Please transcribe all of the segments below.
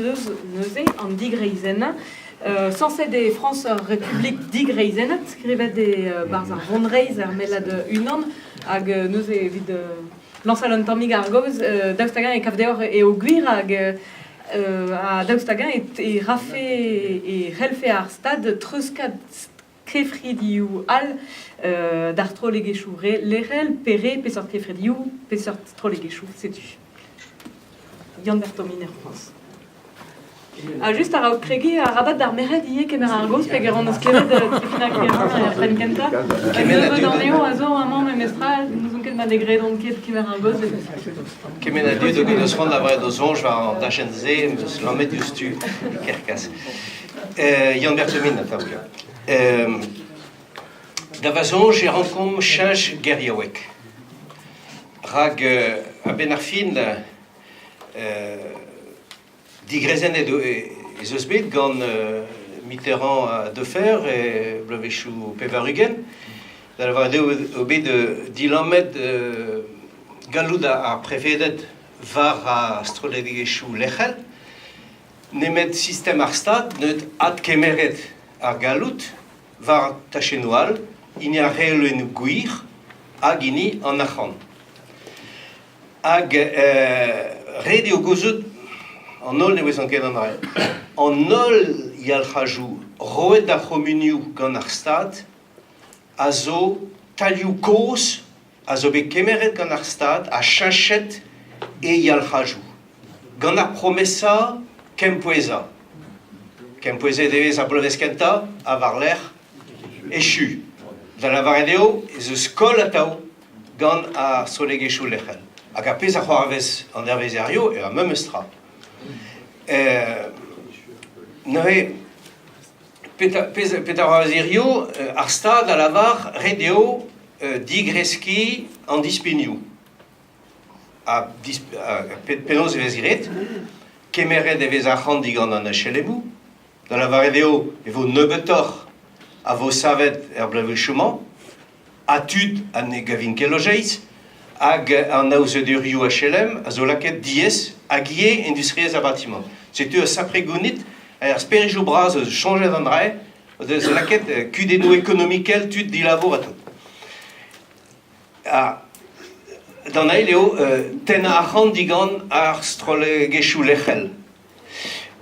neuze an digreizen, sanset de France Republik digreizen, skrivet de barz ar vondreiz ar melad unan, hag neuze evit lansal an tammig ar goz, daostagan e kavdeor e o gwir hag a daostagan e rafe e relfe ar stad treuskad kefridioù al d'ar trolegechou lerel pere pesort kefridioù pesort trolegechou, setu. Yann Bertomin er France. Just ar aout kregi a rabat d'ar meret ie kemer ar goz peg an eus klevet trefina kreman pren kenta. Neuvod an eo a zo amañ memestra, nous on ket ma degre don ket kemer ar goz. Kemen a du de eus rand a vred o zonj war an tachenn ze, eus lamet justu kerkas. Yann Bertomin a taouka. Da vazonj e rankom chaj geriaouek. Rag a ben ar fin digrezen ez eus bet gant Mitterrand a Defer e blavechou pevarugen. Da var o bet dilamet galout a prefedet var a strolegechou lechel. Nemet sistem ar stad neut ad kemeret ar galout var tachenoual, ini a reelen gwir hag ini an achan. Hag rede o gozout an ol nevez an ket an re. An ol yal c'hajou roet da c'homunioù gant ar stad a zo talioù koz a zo bet kemeret gant ar stad a chanchet e yal c'hajou. Gant ar promesa kempoeza. Kempoeza devez a blovez kenta a var l'er echu. Da la varedeo ez eus kol ataou gant ar strolegechou lechel. Hag a pez a c'hoarvez an ervezerio e a memestra. Neuze, pet a c'hoarvezerio ar stad a lavar redeo digreski an dispignoù. Penoz evez iret, kemeret evez arc'hant digant an HLMU. Da la varedeo e vo neubetor a vo savet blavechouman, a tud an e gavin kelojeiz, hag an aouzedurioù HLM, a zo laket diez, hag ie industriez a bâtiment. Setu a sapregounit, ar sperijou braz eus chanjet an dre, eus laket kudennoù ekonomikel tud dilavour a tout. Dan a eo, ten a arc'hant digant ar strolegechou lechel.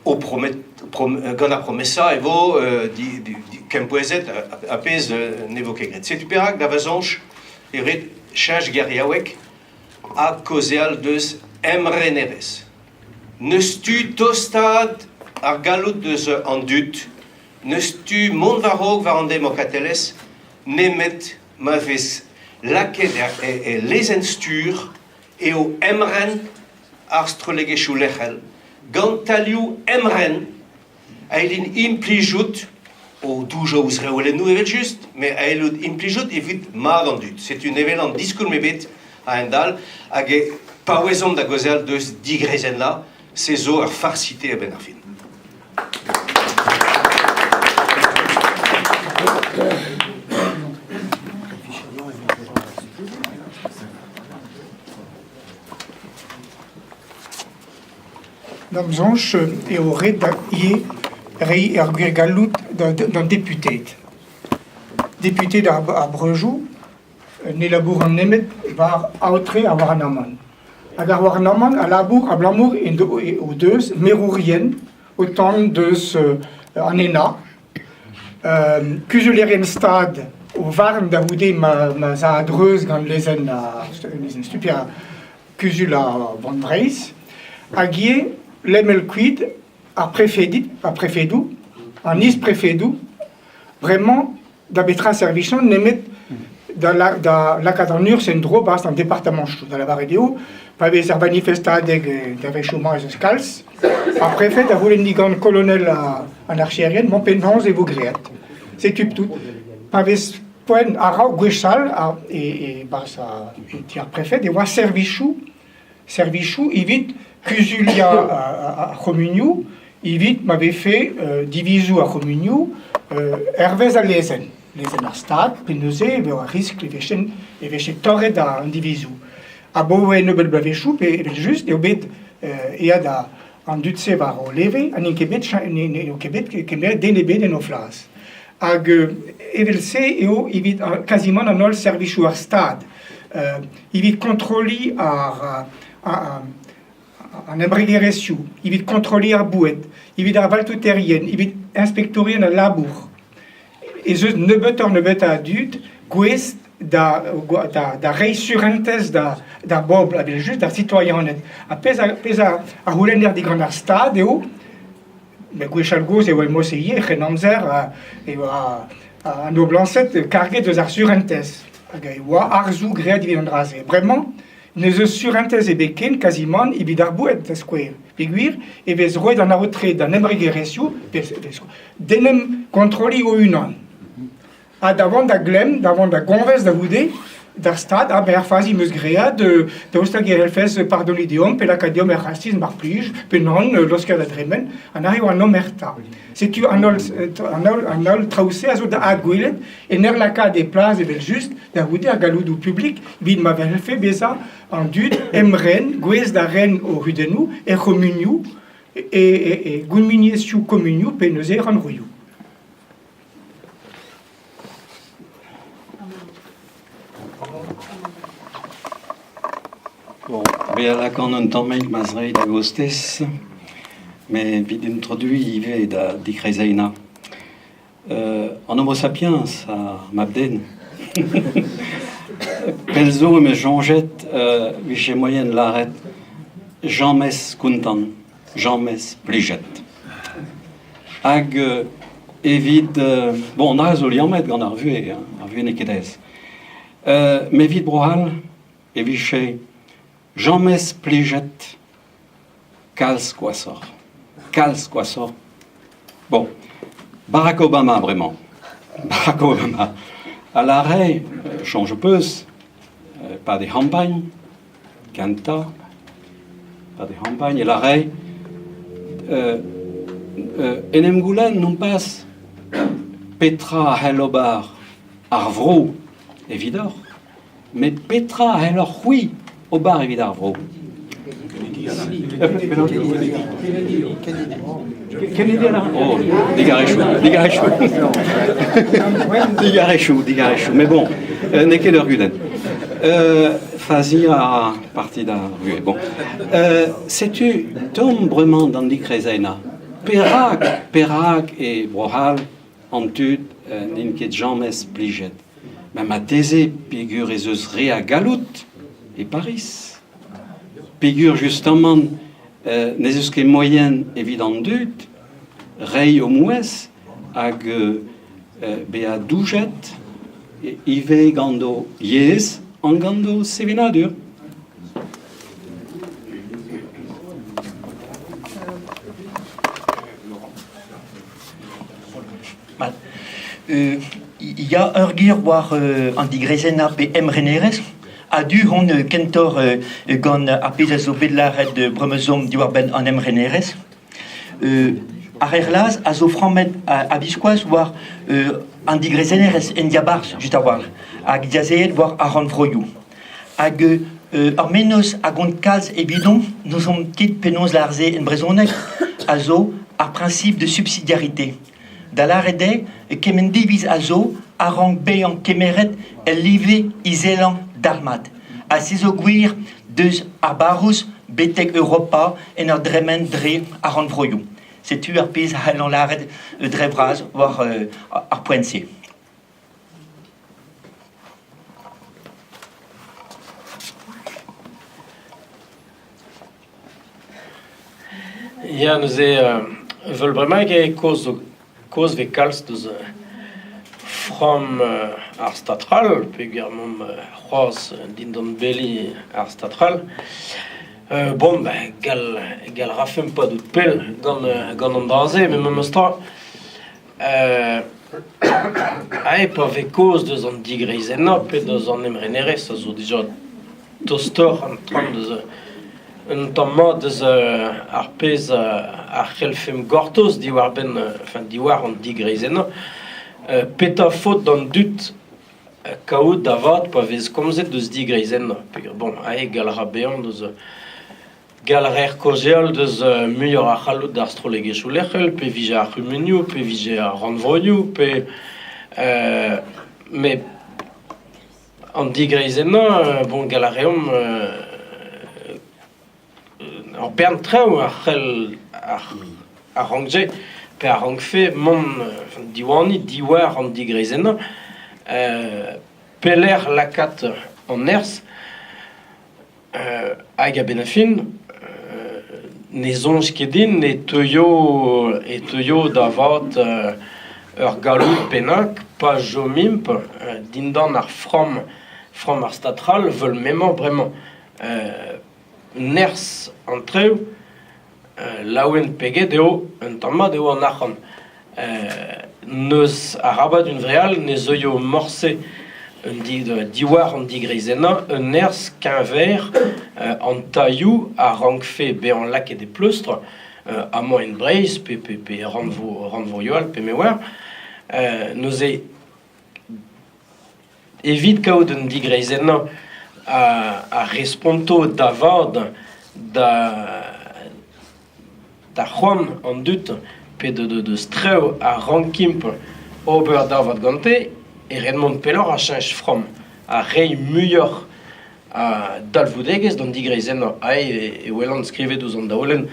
O gant ar promesa e vo kempoezet a pez ne vo ket gret. Setu perak da vazonj e ret chaj geriaouek a kozeal deus emrenerez. Neus tu tostad ar galout deus an dut, neus tu mont varog var an demokateles, nemet ma vez laket e lezen stur e o emren ar strolegechou lechel. Gant talioù emren a elin implijout o douja ouz reolennou evet just, me a elot implijout evit mad an dut. C'est un evel an diskoul mebet a endal, hag e paouezom da gozel deus digrezen la, se zo ar farcite a ben ar fin. Damzonch eo ret da ie rei ar gwir galout d'an deputet. Deputet a Brejou, ne labour an nemet var aotre a war an amman. Hag ar war an amman a labour a blamour o deus merourien o tan deus an ena. Kuzulerien stad o varm da oude ma za adreuz gant lezen stupia kuzul a vandreiz. Hag ie lemel kuit ar prefedou, an is prefedou, vraiment da betra servichon nemet da lakad an ur sen dro bast an departament chou. Da la varedeo, pa vez ar manifestadeg da vechouman ez eus kalz, ar prefet a volen digant kolonel an archerien, mon penvanz e vo great. C'est tout. Pa vez poen a ra gwechal e bas a tiar prefet, e oa servichou evit kuzulia a c'homunioù, evit m'ave fait divisou a c'homunioù hervez a lezen ar stad, peneuze e veo a risk e veche torret an divisou. A bo e neubel blavechou, pe just, eo bet ea en dutse var o leve, an in kebet, o kebet, kemer denebe den o flas. Hag evel se eo evit quasiment an ol servichou ar stad. Evit kontroli ar an embregerezioù, evit kontroli ar boued, evit ar valtouterien, evit inspektorien ar labour. Et je ne bet a dud, gwez da rei surentez da bob, avel just da citoyennet. A pez a roulenner digant ar stad eo, gwech al goz eo e mos e ie, c'hen amzer eo a no blancet karget eus ar surentez. Hag eo arzou great evit an draze. Bremañ, ne eus surentez e beken quasiment evit ar boued da skouer. Peguir, e vez roet an aotre d'an embregerezioù, denem kontroli o unan. A davant da glem, davant da gonvez da goude, d'ar stad, a ber fazi meus great, da osta ger elfez pardonideom, pe l'acadiom er rastiz mar plij, pe non, losker da dremen, an ario an omerta. Setu an ol traouse a zo da adgouelet, en er laka de plaz evel just, da goude a galoudou publik, vid ma vel fe beza an dud emren, gwez da ren o rudenou, e communiou, e gounminiesiou communiou, pe neuze ran rouillou. Bon, la quand on t'emmène mazrei d'agostes, mais vite introduit ive da dikrezeina. En homo sapiens, à Mabden. Pelzo me jonget, viché moyenne l'arrête, Jean Mess content, Jean Mess pliget. Hag évite, bon, on a résolu en mettre, on a revu nekedez. Mais vite brohal, et viché, Jean Mess pliget, calce quoi sort. Bon, Barack Obama, vraiment. Barack Obama. À l'arrêt, change peu, pas des campagnes, canta, pas des campagnes, et l'arrêt, enem goulen non passe Petra Helobar Arvro, évidor, mais Petra Helor, oui, au bar évidar Arvro. Kennedy là. Oh, digarechou. Mais bon, n'est que leur guden. Fazi à partie d'un rue. Bon, sais-tu, tombe vraiment dans l'Ikrezaina. Perak et Brohal, en tud, n'inquiète jamais pliget. Même à Thésée, figure et zeus réa Galout et Paris. Figure justement, n'est-ce que moyenne évident dut, rei au moues, hag bea doujet, ive gando yes, en gando sevinadur. Il y a urgir war antigrezena pe emreneres a dû on kentor gant apes zo bedlaret de bremezom diwar ben an emreneres ar erlaz a zo framet a biskoaz war antigrezeneres en diabars just a war hag diazeet war a ran vroioù hag ar menos a gont kalz e bidon nous on ket penaos larze en brezonek a zo ar principe de subsidiarité. Da l'arrede, kemen diviz a zo, a rang bean kemeret el live izelan darmat. A sezo gwir deus ar barous betek Europa en ar dremen dre a rang vroioù. Setu ar pez a lan l'arred dre braz war ar poense. Ja, nous veulent vraiment qu'il cause ve kalz deus from ar statral, peogwir mom c'hoaz dindan beli ar statral. Bon, gal rafem pa dout pel gant an draze, mais mem eustra ae pa ve koz deus an digreizenna pe deus an emrenerez, a zo dija tostor an tram deus un tamm deus ar pez ar c'helfem gortoz diwar ben, diwar an digreizenna, peta faute d'an dut kaout da vat pa vez komzet deus digreizenna. Bon, ae gal ra bean deus galrer kozial deus muior a c'hallout d'ar strolegezhioù lec'hel, pe vije ar rumenioù, pe vije ar ranvroioù, pe... mais an digreizennañ, bon, galareom an bern traoù ar c'hel ar rangje, pe ar rangfe mont diwani, diwar an digreizennañ, peler lakat an ers, hag a benafin, ne zonj ket din, ne teuio davat ur galout pennak, pa jomimp, dindan ar from ar statral, veul memor bremañ. Ners an treu, laouen peget eo, un tammad eo an arc'han. Neus a rabat un vreal, ne zeuio morse diwar an digreizennañ, un ners qu'un ver an taioù a rangfe be an laket e pleustre, amañ en breiz, pe ranvo yoal, pe mewar, neus evit kaout un digreizennañ a responto davad da c'hoant an dut, pe de streu a rankimp ober davad gante, e redmont pelor a chanj from, a rei muior a dalvoudegez d'an digreizennañ. E welan skrivet ouz an daolenn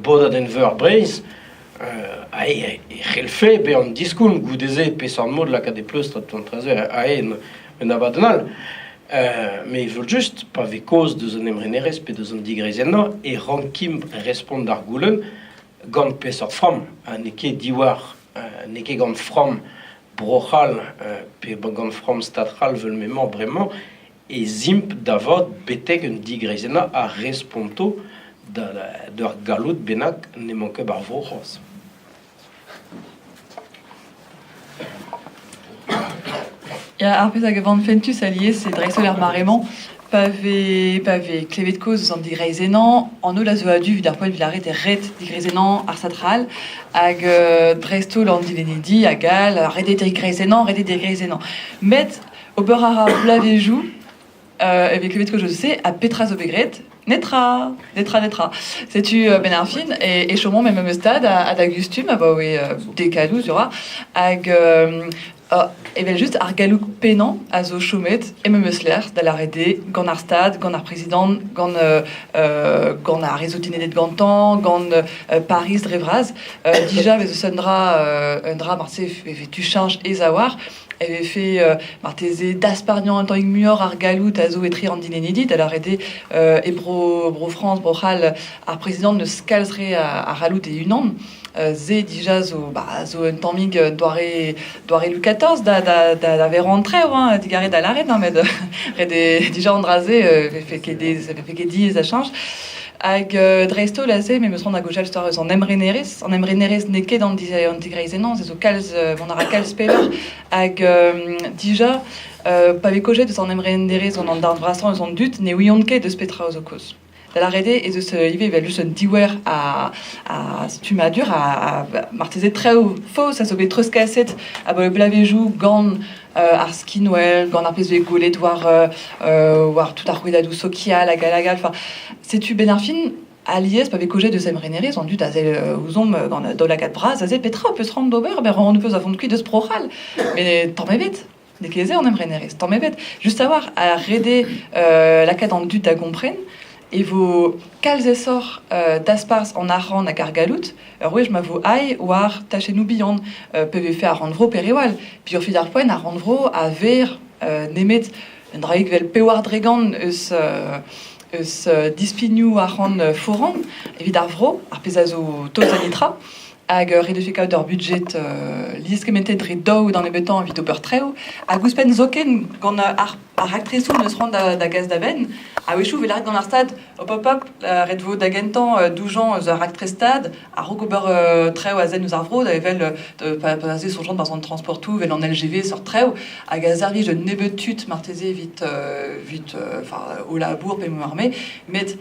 boda den veur breiz, e c'hellfe be an diskoulm goudeze pe san mod lakaat e pleustret toantraze en abadenal. Me veul just pa ve koz deus an emrenerez pe deus an digreizennañ e rankim respond ar goulenn gant pe sort from, ne ket diwar, ne ket gant from brochal, pe gant from statral veul memor bremañ, e zimp davad beteg un digreizennañ a responto d'ur galout bennak ne manke bar vroc'haz. Ja, ar pezh hag a vant fentus alies e dreistol ar maremañ, pa ve klevet koz an digreizennañ, an o la zo adu vid ar poent vilaret e ret digreizennañ ar statral, hag dreistol an dilenedi a gal, rede digreizennañ. Met, ober ar blavezhioù, ve klevet koz se, a petra zo begret, netra. Setu ben ar fin, e chomont même me stad a da gustum, a ba oe dekadoù zura, hag... evel just ar galouk pennan a zo chomet em eus lec'h da la rede gant ar stad, gant ar prezident, gant ar rezotinedet gantan, gant Paris drevraz. Dija vez un dra marse ve tu change ez a war,eve fe marteze dasparnian an taoig muior ar galout a zo etri an dinenedit, da la rede bro France, bro c'hall ar prezident neus kalzre ar galout e unan. Ze dija zo un tammig doare Louis XIV da ver rentreo, digare da l'arret, met rede dija andraze fe ket diez a chanj. Hag dreistol a se, meus ran a gojal stor eus an emrenerez ne ket an digreizennañ, ze zo kalz, vont ar kalz peler, hag dija pa ve kojet eus an emrenerez an dar brastan eus an dut, ne ouion ket eus petra o zo koz. Da la rede ez eus ive evel just un diwer a stumadur a marteze treo fos a zo bet treus kaset a bo blavezhioù gant ar skinwell, gant ar pezh ve golet war tout ar c'houedadou sokial a gal, setu ben ar fin alies pa ve kojet eus emrenerez an dut a zel ouzom gant daoulagad braz a zel petra o peus ran d'ober, ben ran peus a vont kuit eus prochal, men tamm evet. Ne ket an emrenerez, tamm evet. Just a war a rede lakaat an dut a gompren, e vo kalz esor daspars an arran hag ar galout, ur wech ma vo ai war tachenou bihan, pe ve fe ar ranvro perewal. Pi ur fid ar poen ar ranvro a ver nemet un draig vel pewar dregan eus dispignoù ar ran foran, evit ar vro, ar pez a zo toz anitra, hag redefe kaout ur budget lieskementet dre daou dan ebetan evit ober treo, hag ouspenn zoken gant ar aktresoù neus ran da gaz da ben, a wechou velaret gant ar stad, hop, ret vo da gentan doujan eus ar aktre stad, a rog ober treo a zen eus ar vro, da evel pa ze son jant par son transportou, vel an LGV sort treo, hag a zervi je nebet tut marteze vit o labour pe mou arme, met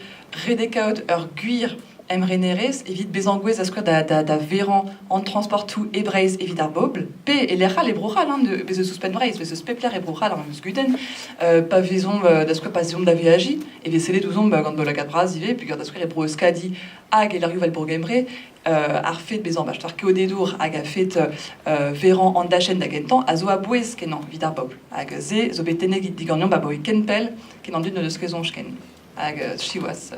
redekaout ur gwir Emreneres, évite Bézangouez, Asquer da Véran, en transport tout Ebreis, évite Arbobl, P et l'Eral et Brochal, de Béze Suspendreis, Béze Spepler et Brochal, en Musguden, pas Vézon, d'Asquer pas Zon d'Avéagi, et Vézélé d'Ouzon, quand Bolagat Brasivé, puis d'Asquer et Broescadi, Ag et l'Ariou Valbourg-Embré, Arfet Bézan, Bachtar Kéodédour, Ag a fait Véran en Dachen d'Agentan, Azo Abouez, Kenan, vite Arbobl, Ag Zé, Zobetene, Digagnon, Baboy Kenpel, Kenan d'une de Skezon, Ken, Ag Chiwas.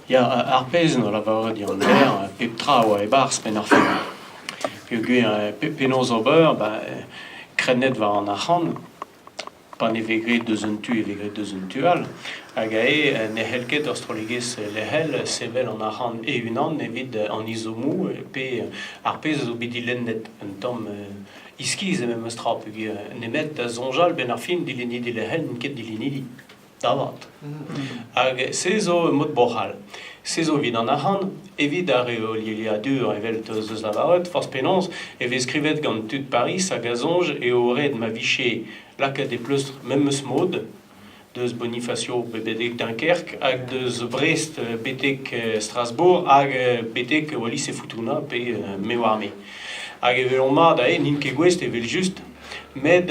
Ja, arpez no lavaret di an mer, pep tra oa e bars pen ar fin. Penaos ober, krenet war an archan, pan e vegret deus un tu e vegret deus un tual, hag ne helket ur strolegez lehel, sevel an archan e unan, evit an izomou, pe arpez zo bedilennet un tom iskiz e mem eustra, nemet da zonjal ben ar fin dileni di lehel, n'ket dileni di. Davat. Hag se zo mod bochal. Se zo vid an arc'han, evit ar eo lielia dur evel teus lavaret, force penons, evit skrivet gant tud Paris hag a zonj eo red ma viché lakaat e pleus mem eus mod, deus Bonifacio betek Dunkerque, hag deus Brest betek Strasbourg, hag betek Wallis e Futuna pe me war me. Hag evel on mat a nin ket gwest evel just, med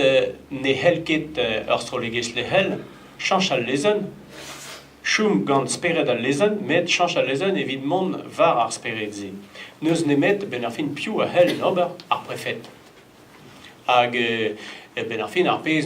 ne helket ur strolegez lehel, chanch al lezen, choum gant speret al lezen, met chanch al lezen evit mon var ar speret ze. Neus nemet ben ar fin piou a hel nober ar prefet. Hag ben ar fin ar pez